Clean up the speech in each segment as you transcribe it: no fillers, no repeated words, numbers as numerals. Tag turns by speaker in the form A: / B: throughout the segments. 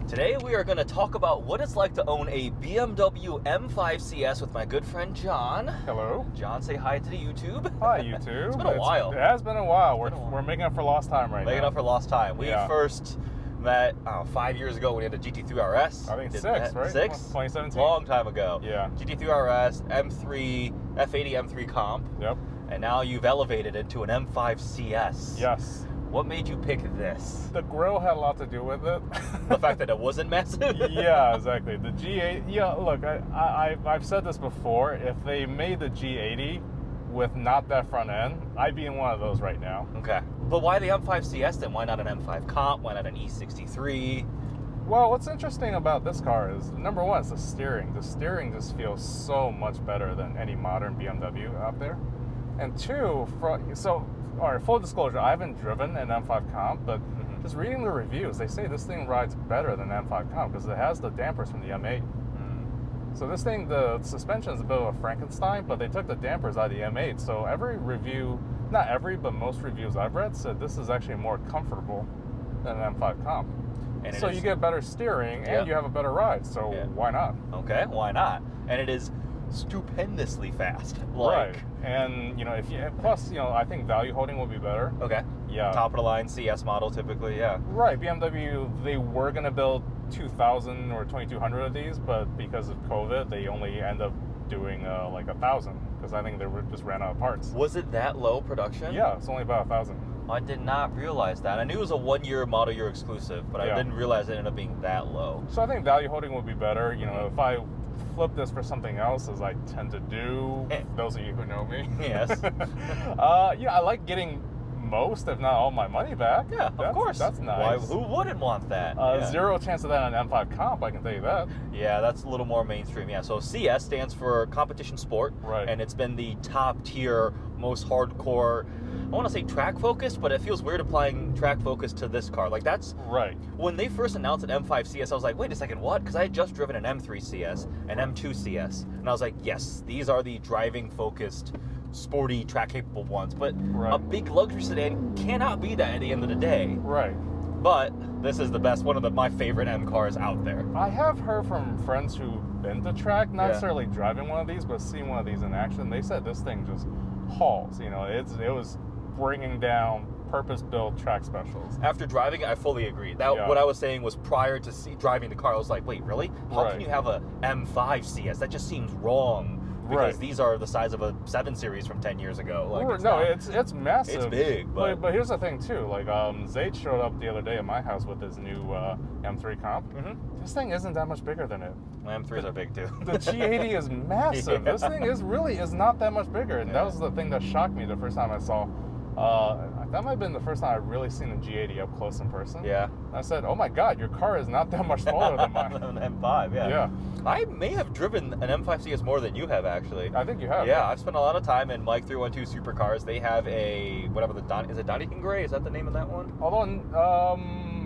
A: Today we are going to talk about what it's like to own a BMW M5 CS with my good friend John.
B: Hello.
A: John, say hi to the YouTube.
B: Hi, YouTube.
A: It's been a while.
B: It has been a while. We're making up for lost time right now.
A: Making up for lost time. We first met 5 years ago when we had a GT3 RS.
B: I think 6, right?
A: 6?
B: 2017.
A: Long time ago.
B: Yeah.
A: GT3 RS, M3, F80 M3 Comp.
B: Yep.
A: And now you've elevated into an M5 CS.
B: Yes.
A: What made you pick this?
B: The grill had a lot to do with it.
A: The fact that it wasn't massive?
B: Yeah, exactly. The G8, yeah, look, I've said this before. If they made the G80 with not that front end, I'd be in one of those right now.
A: Okay. But why the M5 CS then? Why not an M5 Comp? Why not an E63?
B: Well, what's interesting about this car is, number one, it's the steering. The steering just feels so much better than any modern BMW out there. And two, all right, full disclosure, I haven't driven an M5 Comp, but just reading the reviews, they say this thing rides better than M5 Comp because it has the dampers from the M8. So this thing, the suspension is a bit of a Frankenstein, but they took the dampers out of the M8. So every review, not every, but most reviews I've read said this is actually more comfortable than an M5 Comp. And so you get better steering and you have a better ride. So why not?
A: Okay, why not? And it is stupendously fast.
B: Right. And plus, I think value holding will be better.
A: Okay.
B: Yeah.
A: Top of the line CS model typically, yeah.
B: Right. BMW, they were going to build 2,000 or 2,200 of these, but because of COVID, they only end up doing like 1,000 because I think they just ran out of parts.
A: Was it that low production?
B: Yeah, it's only about 1,000.
A: I did not realize that. I knew it was a 1 year model year exclusive, but I didn't realize it ended up being that low.
B: So I think value holding would be better. If I flip this for something else, as I tend to do, those of you who know me.
A: Yes.
B: I like getting most, if not all, my money back.
A: Yeah, of course.
B: That's nice.
A: Who wouldn't want that?
B: Zero chance of that on an M5 Comp, I can tell you that.
A: Yeah, that's a little more mainstream. Yeah, so CS stands for competition sport.
B: Right.
A: And it's been the top tier, most hardcore, I want to say track focused, but it feels weird applying track focus to this car. Like that's
B: right.
A: When they first announced an M5 CS, I was like, wait a second, what? Because I had just driven an M3 CS, an M2 CS, and I was like, yes, these are the driving focused, sporty, track capable ones. But a big luxury sedan cannot be that at the end of the day.
B: Right.
A: But this is the best, one of my favorite M cars out there.
B: I have heard from friends who've been to track, not necessarily driving one of these, but seeing one of these in action. They said this thing just hauls. It was bringing down purpose-built track specials.
A: After driving it, I fully agree. What I was saying was prior to driving the car, I was like, wait, really? How can you have a M5 CS? That just seems wrong. Because these are the size of a 7 Series from 10 years ago.
B: It's massive.
A: It's big. But
B: here's the thing, too. Like, Zayd showed up the other day at my house with his new M3 Comp. This thing isn't that much bigger than it.
A: My M3s are big, too.
B: The G80 is massive. This thing is not that much bigger. And that was the thing that shocked me the first time I saw. That might have been the first time I've really seen a G80 up close in person.
A: Yeah.
B: I said, oh my God, your car is not that much smaller than mine.
A: An M5, yeah. I may have driven an M5 CS more than you have, actually.
B: I think you have.
A: Yeah, I've spent a lot of time in Mike 312 supercars. They have a, is it Donington Gray? Is that the name of that one?
B: Although,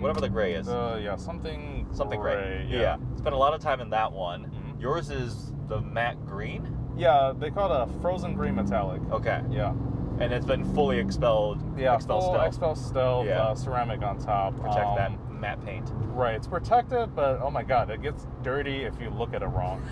A: whatever the gray is.
B: Something
A: gray. Yeah. Spent a lot of time in that one. Yours is the matte green?
B: Yeah, they call it a frozen green metallic.
A: Okay.
B: Yeah.
A: And it's been fully expelled.
B: Yeah,
A: full
B: expel stealth, ceramic on top.
A: Protect that matte paint.
B: Right, it's protected, but oh my God, it gets dirty if you look at it wrong.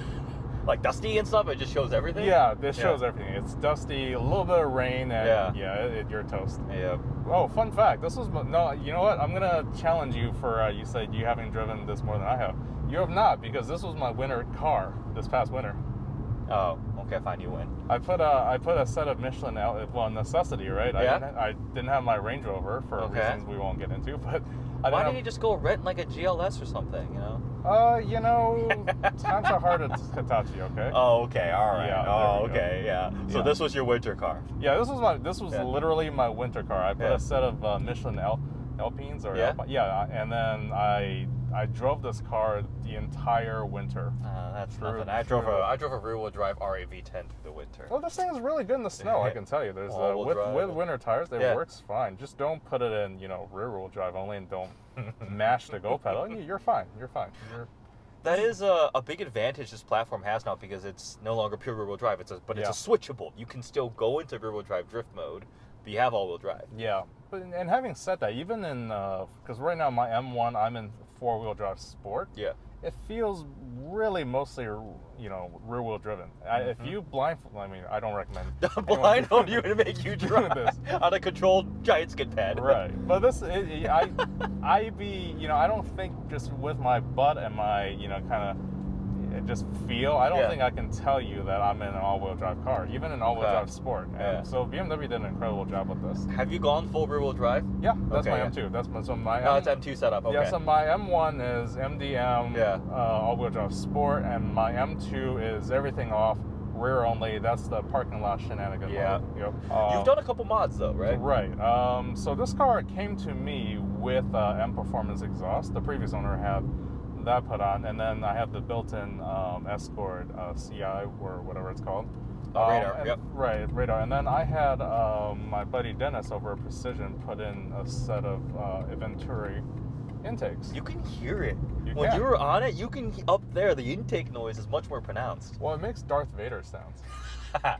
A: Like dusty and stuff, it just shows everything?
B: Yeah, this shows everything. It's dusty, a little bit of rain, and you're toast.
A: Yeah.
B: Oh, fun fact, you know what? I'm going to challenge you for, you said you haven't driven this more than I have. You have not, because this was my winter car this past winter.
A: Oh, okay, fine, you win.
B: I put a set of Michelin out, well, necessity, right?
A: Yeah.
B: I didn't have my Range Rover for reasons we won't get into, but
A: why didn't you just go rent like a GLS or something,
B: times are hard at Hitachi, okay?
A: Oh, okay, all right.
B: Yeah,
A: okay, yeah. So this was your winter car?
B: Yeah, this was literally my winter car. I put a set of Michelin Alpines or and then I drove this car the entire winter.
A: That's nothing. I drove a rear-wheel drive RAV10 through the winter.
B: Well, this thing is really good in the snow. I can tell you. There's with winter tires, it works fine. Just don't put it in rear-wheel drive only, and don't mash the go pedal. You're fine.
A: That is a big advantage this platform has now because it's no longer pure rear-wheel drive. It's a switchable. You can still go into rear-wheel drive drift mode, but you have all-wheel drive.
B: Yeah. But and having said that, even in because right now my M1, I'm in 4-wheel drive sport.
A: Yeah.
B: It feels really mostly, rear wheel driven. If you blindfold, I mean, I don't recommend
A: blindfold you to make you drive
B: this
A: on a controlled giant skid pad.
B: Right, but this, I don't think just with my butt and my, kind of just feel, I don't think I can tell you that I'm in an all-wheel drive car, even an all-wheel drive sport. And so BMW did an incredible job with this.
A: Have you gone full rear-wheel drive?
B: Yeah, that's my M2. That's my
A: it's M2 setup. Okay.
B: Yeah, so my M1 is MDM, all-wheel drive sport, and my M2 is everything off, rear only. That's the parking lot shenanigan.
A: Yeah.
B: Yep.
A: You've done a couple mods though, right?
B: Right. So this car came to me with M Performance exhaust. The previous owner had that put on, and then I have the built-in Escort CI or whatever it's called.
A: Radar, yep.
B: Right, radar. And then I had my buddy Dennis over at Precision put in a set of Venturi intakes.
A: You can hear it. When you were on it, you can, up there, the intake noise is much more pronounced.
B: Well, it makes Darth Vader sounds.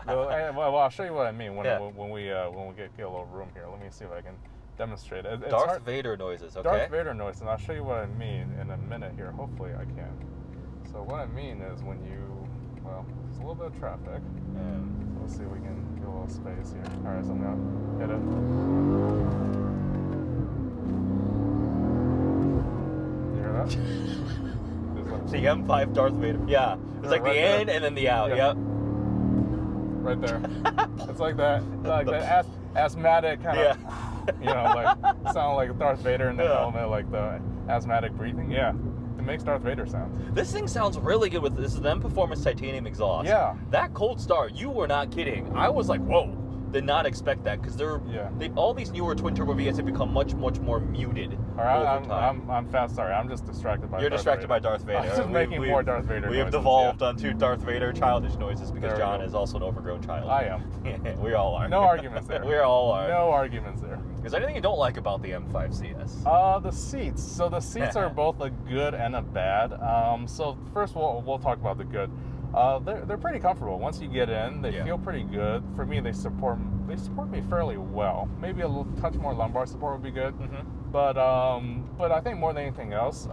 B: well, I'll show you what I mean when we get a little room here. Let me see if I can demonstrate it.
A: Darth Vader noises, okay?
B: Darth Vader noise, and I'll show you what I mean in a minute here. Hopefully I can. So what I mean is when there's a little bit of traffic. And let's see if we can get a little space here. All right, so I'm going to hit it. You hear that?
A: The M5 Darth Vader. Yeah. It's like right the in and then the out. Yep.
B: Right there. It's like that. Like that asthmatic kind of... sound like Darth Vader in the helmet, like the asthmatic breathing. Yeah, it makes Darth Vader sound. This
A: thing sounds really good with this is the M Performance titanium exhaust.
B: Yeah.
A: That cold start, you were not kidding. I was like, whoa. Did not expect that because all these newer twin turbo V8s have become much more muted.
B: All right, over time. I'm fast. Sorry, I'm just distracted by.
A: You're distracted by Darth Vader.
B: I'm just making more Darth Vader.
A: We have devolved onto Darth Vader childish noises because John is also an overgrown child.
B: I am.
A: We all are.
B: No arguments there.
A: We all are.
B: No arguments there.
A: Is there anything you don't like about the M5 CS?
B: The seats. So the seats are both a good and a bad. So first we'll talk about the good. They're pretty comfortable. Once you get in, they feel pretty good. For me, they support me fairly well. Maybe a little touch more lumbar support would be good. Mm-hmm. But I think more than anything else,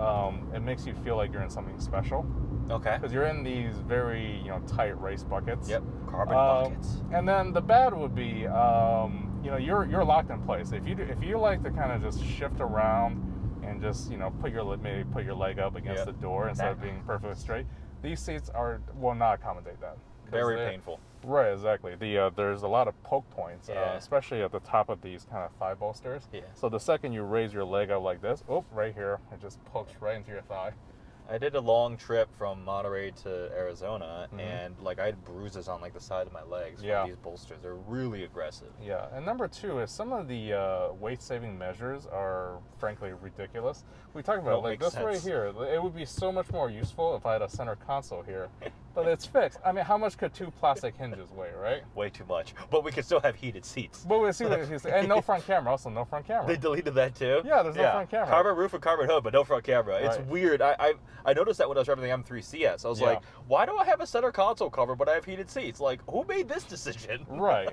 B: it makes you feel like you're in something special.
A: Okay.
B: Because you're in these very tight race buckets.
A: Yep. Carbon buckets.
B: And then the bad would be you're locked in place. If you like to kind of just shift around and just put your leg up against the door instead of being perfectly straight. These seats will not accommodate that.
A: Very painful.
B: Right, exactly. There's a lot of poke points, especially at the top of these kind of thigh bolsters. Yeah. So the second you raise your leg up like this, right here, it just pokes right into your thigh.
A: I did a long trip from Monterey to Arizona, and I had bruises on the side of my legs from these bolsters. They're really aggressive.
B: Yeah, and number two is some of the weight-saving measures are frankly ridiculous. We talked about this right here. It would be so much more useful if I had a center console here, but it's fixed. I mean, how much could two plastic hinges weigh, right?
A: Way too much, but we could still have heated seats.
B: But we see and no front camera. Also, no front camera.
A: They deleted that too.
B: Yeah, there's no front camera.
A: Carbon roof and carbon hood, but no front camera. Right. It's weird. I noticed that when I was driving the M3 CS. I was like, why do I have a center console cover, but I have heated seats? Who made this decision?
B: Right.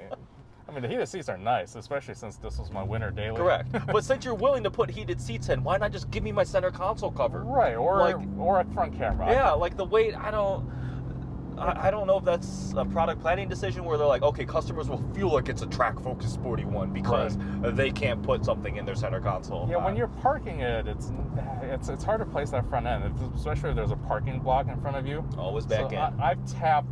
B: I mean, the heated seats are nice, especially since this was my winter daily.
A: Correct. But since you're willing to put heated seats in, why not just give me my center console cover?
B: Right, or a front camera.
A: Yeah, the weight, I don't know if that's a product planning decision where they're like, okay, customers will feel like it's a track-focused sporty one because they can't put something in their center console.
B: Yeah, when you're parking it, it's hard to place that front end, especially if there's a parking block in front of you.
A: Always back in.
B: I've tapped,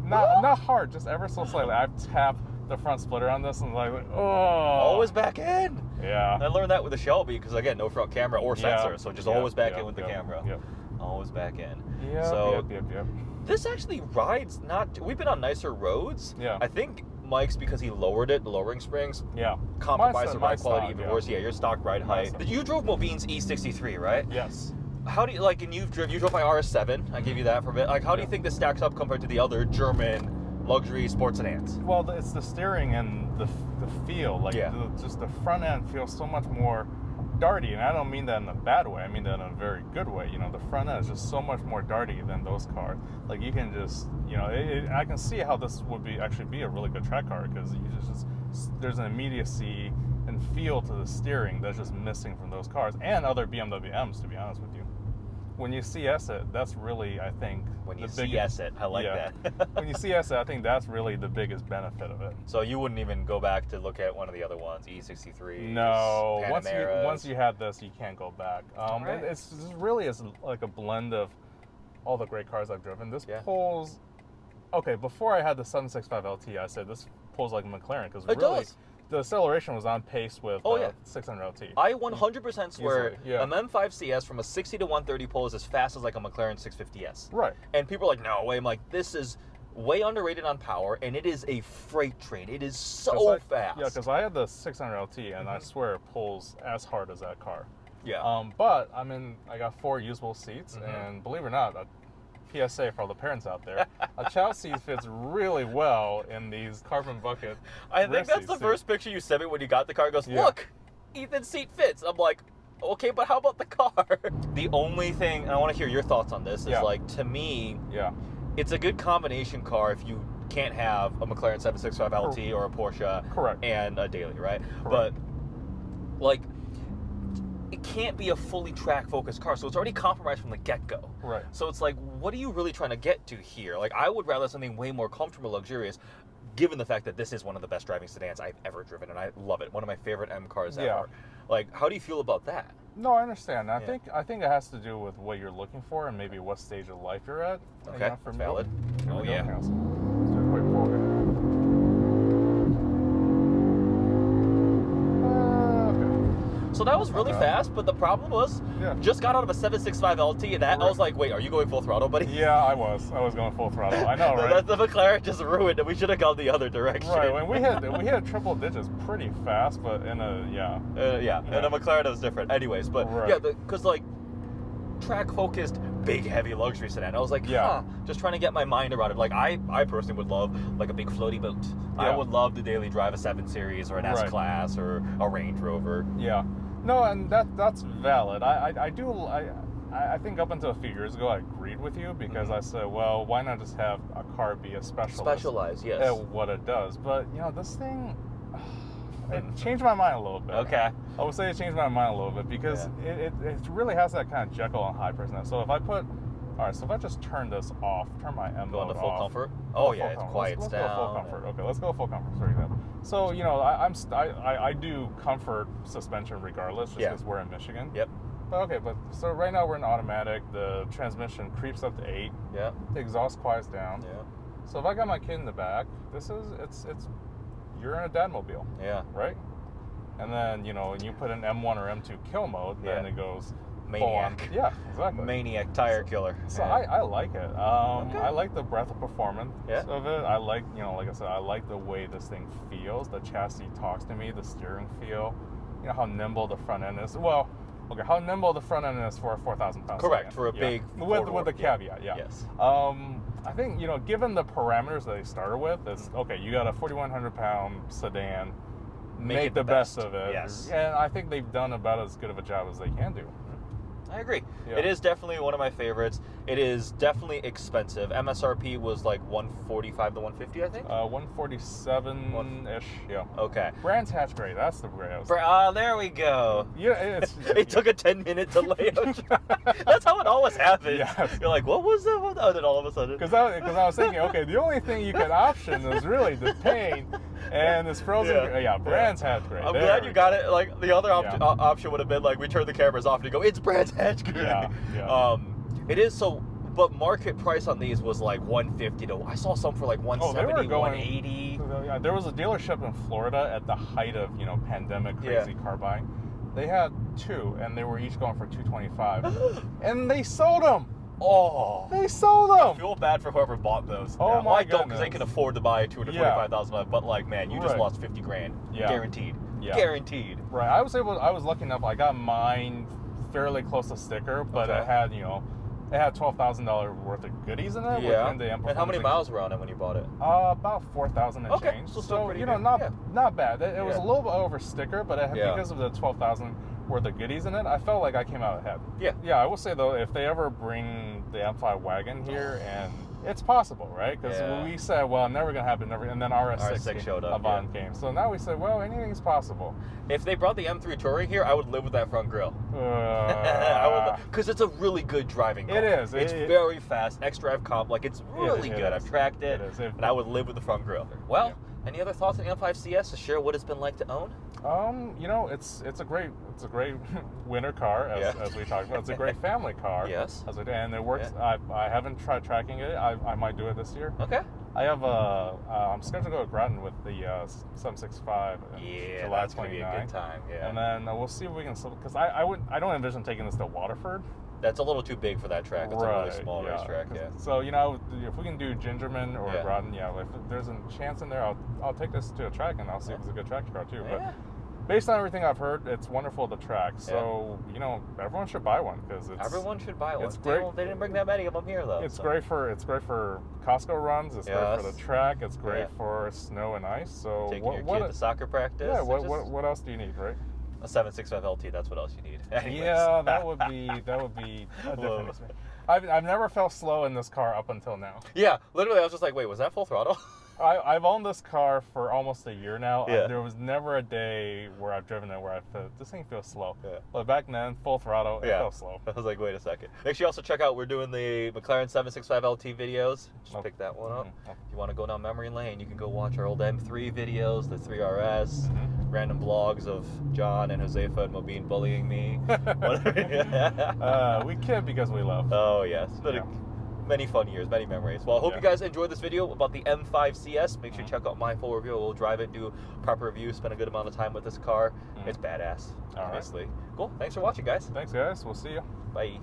B: not hard, just ever so slightly. I've tapped the front splitter on this and
A: always back in.
B: Yeah.
A: I learned that with the Shelby because again, no front camera or sensor, so just always back in with the camera.
B: Yep.
A: Always back in.
B: Yeah.
A: So
B: yep.
A: This actually rides we've been on nicer roads.
B: Yeah.
A: I think Mike's, because he lowered it, the lowering springs.
B: Yeah.
A: Compromised the ride quality even worse. Yeah, your stock ride height. You drove Mobine's E63, right?
B: Yes.
A: How do you and you drove my RS7? I gave you that for a bit. How do you think this stacks up compared to the other German luxury sports sedans?
B: Well, it's the steering and the feel. Just the front end feels so much more darty, and I don't mean that in a bad way. I mean that in a very good way. The front end is just so much more darty than those cars. You can just, I can see how this would actually be a really good track car because there's an immediacy in and feel to the steering that's just missing from those cars and other BMW M's, to be honest with you. When you CS it, that's really, I think,
A: when you CS it, I like that.
B: When you CS it, I think that's really the biggest benefit of it.
A: So you wouldn't even go back to look at one of the other ones, E63s,
B: no.
A: Panameras.
B: Once you had this, you can't go back.
A: Right.
B: It's really is like a blend of all the great cars I've driven. This pulls. Okay, before I had the 765 LT, I said this pulls like a McLaren because really
A: does.
B: The acceleration was on pace with 600 LT.
A: I 100% swear
B: Easily, yeah.
A: an M5 CS from a 60 to 130 pulls as fast as like a McLaren 650S.
B: Right.
A: And people are like, no way. I'm like, this is way underrated on power, and it is a freight train. It is so fast.
B: Yeah, because I had the 600 LT, and I swear it pulls as hard as that car.
A: Yeah.
B: But I got 4 usable seats, and believe it or not, PSA for all the parents out there, a child seat fits really well in these carbon bucket.
A: I think that's the first picture you sent me when you got the car. It goes, look, Ethan's seat fits. I'm like, okay, but how about the car? The only thing, and I want to hear your thoughts on this, is like, to me, it's a good combination car if you can't have a McLaren 765 LT or a Porsche and a daily, right? But, like, it can't be a fully track-focused car, so it's already compromised from the get-go.
B: Right.
A: So it's like, what are you really trying to get to here? Like, I would rather something way more comfortable, luxurious, given the fact that this is one of the best driving sedans I've ever driven, and I love it. One of my favorite M cars ever. Like, how do you feel about that?
B: No, I understand. I think it has to do with what you're looking for and maybe what stage of life you're at.
A: Okay,
B: you know, for
A: valid.
B: Oh,
A: yeah.
B: Let's do a quick pull here.
A: So that was really fast, but the problem was, just got out of a 765 LT, and that I was like, wait, are you going full throttle, buddy?
B: Yeah, I was going full throttle. I know, right?
A: The McLaren just ruined it. We should have gone the other direction.
B: Right, when we hit triple digits pretty fast, but in a,
A: and a McLaren was different. Anyways, but because like, track-focused, big, heavy luxury sedan. I was like, just trying to get my mind around it. Like, I personally would love, like, a big floaty boat. I would love to daily drive a 7 Series or an S-Class or a Range Rover.
B: Yeah. No, and that's valid. I think up until a few years ago, I agreed with you because I said, well, why not just have a car be a specialized
A: yes.
B: at what it does? But, you know, this thing, it changed my mind a little bit.
A: Okay.
B: I would say it changed my mind a little bit because it really has that kind of Jekyll and Hyde personality. So if I just turn this off, turn my M mode off.
A: Go into full comfort? Oh yeah, it quiets
B: let's
A: down.
B: Go full comfort. Okay, let's go full comfort, for example. So, you know, I do comfort suspension regardless, just because we're in Michigan.
A: Yep.
B: But so right now we're in automatic. The transmission creeps up to 8.
A: Yeah.
B: The exhaust quiets down.
A: Yeah.
B: So if I got my kid in the back, you're in a dadmobile.
A: Yeah.
B: Right? And then, you know, when you put an M1 or M2 kill mode, then it goes
A: Maniac.
B: Yeah, exactly.
A: Maniac tire killer.
B: So I like it. I like the breadth of performance of it. I like, you know, like I said, I like the way this thing feels. The chassis talks to me, the steering feel, you know, how nimble the front end is. Well, okay, how nimble the front end is for a 4,000 pound
A: Correct,
B: sedan.
A: for a big
B: with the caveat,
A: Yes.
B: I think, you know, given the parameters that they started with, it's okay, you got a 4,100 pound sedan, make the best of it.
A: Yes.
B: And I think they've done about as good of a job as they can do.
A: I agree.
B: Yeah.
A: It is definitely one of my favorites. It is definitely expensive. MSRP was like 145 to 150, I think.
B: 147-ish. Yeah.
A: Okay.
B: Brands Hatch Gray. That's the gray.
A: There we go.
B: Yeah,
A: it took a 10-minute delay. That's how it always happens.
B: Yes.
A: You're like, what was that? Oh, then all of a sudden.
B: Because I was thinking, okay, the only thing you could option is really the paint and this frozen. Brands Hatch Gray.
A: I'm glad you got it. Like the other option would have been like we turn the cameras off and you go, it's Brands Hatch Gray.
B: Yeah.
A: It is so. But market price on these was like 150 to. I saw some for like 170, 180.
B: There was a dealership in Florida at the height of, you know, pandemic crazy car buying. They had 2, and they were each going for 225, and they sold them.
A: Oh,
B: they sold them.
A: I feel bad for whoever bought those.
B: Oh my
A: I don't,
B: goodness.
A: because they can afford to buy a $225,000. But like, man, you just lost 50 grand, guaranteed.
B: Yeah.
A: Guaranteed.
B: Right. I was lucky enough. I got mine fairly close to sticker, but it had, you know, it had $12,000 worth of goodies in it.
A: Yeah.
B: Within the
A: and how many miles were on it when you bought it?
B: About 4,000 and change.
A: So still pretty
B: you know,
A: good.
B: not bad. It was a little bit over sticker, but because of the 12,000 worth of goodies in it, I felt like I came out ahead.
A: Yeah.
B: Yeah. I will say though, if they ever bring the M5 wagon here and It's possible, right? Because
A: Yeah.
B: we said, well, never gonna happen, never, and then RS6
A: showed up,
B: Avant came. So now we said, well, anything's possible.
A: If they brought the M3 Touring here, I would live with that front grille. Because it's a really good driving car.
B: It is.
A: It's very fast. X-Drive comp, like it's really good. I've tracked it, and I would live with the front grille. Well, any other thoughts on the M5 CS to share what it's been like to own?
B: You know, it's a great winter car as we talked about. It's a great family car.
A: Yes.
B: And it works.
A: Yeah.
B: I haven't tried tracking it. I might do it this year.
A: Okay.
B: I have I'm scheduled to go to Groton with the 765.
A: Yeah,
B: July
A: that's gonna be a good time. Yeah.
B: And then we'll see if we can. Because I don't envision taking this to Waterford.
A: That's a little too big for that track. It's a really small racetrack. Yeah.
B: So if we can do Gingerman or Groton, if there's a chance in there, I'll take this to a track and I'll see if it's a good track car too. But based on everything I've heard, it's wonderful, the track. So everyone should buy one because
A: everyone should buy one.
B: It's great.
A: They didn't bring that many of them here though.
B: It's great for Costco runs. It's great for the track. It's great for snow and ice. So
A: taking your kid to soccer practice.
B: Yeah. What else do you need, right?
A: A 765 LT. That's what else you need. Anyways.
B: Yeah, that would be a different experience. I've never felt slow in this car up until now.
A: Yeah, literally, I was just like, wait, was that full throttle?
B: I've owned this car for almost a year now.
A: Yeah.
B: There was never a day where I've driven it where I felt this thing feels slow.
A: Yeah.
B: But back then, full throttle, it felt slow.
A: I was like, wait a second. Make sure you also check out, we're doing the McLaren 765 LT videos. Just pick that one up. If you want to go down memory lane, you can go watch our old M3 videos, the 3RS, random vlogs of John and Josefa and Mobeen bullying me.
B: We kid because we love.
A: Oh, yes. But many fun years, many memories. Well, I hope you guys enjoyed this video about the M5 CS. Make sure you check out my full review. We'll drive it, do proper review, spend a good amount of time with this car. It's badass, honestly. Cool. Thanks for watching, guys.
B: Thanks, guys. We'll see you.
A: Bye.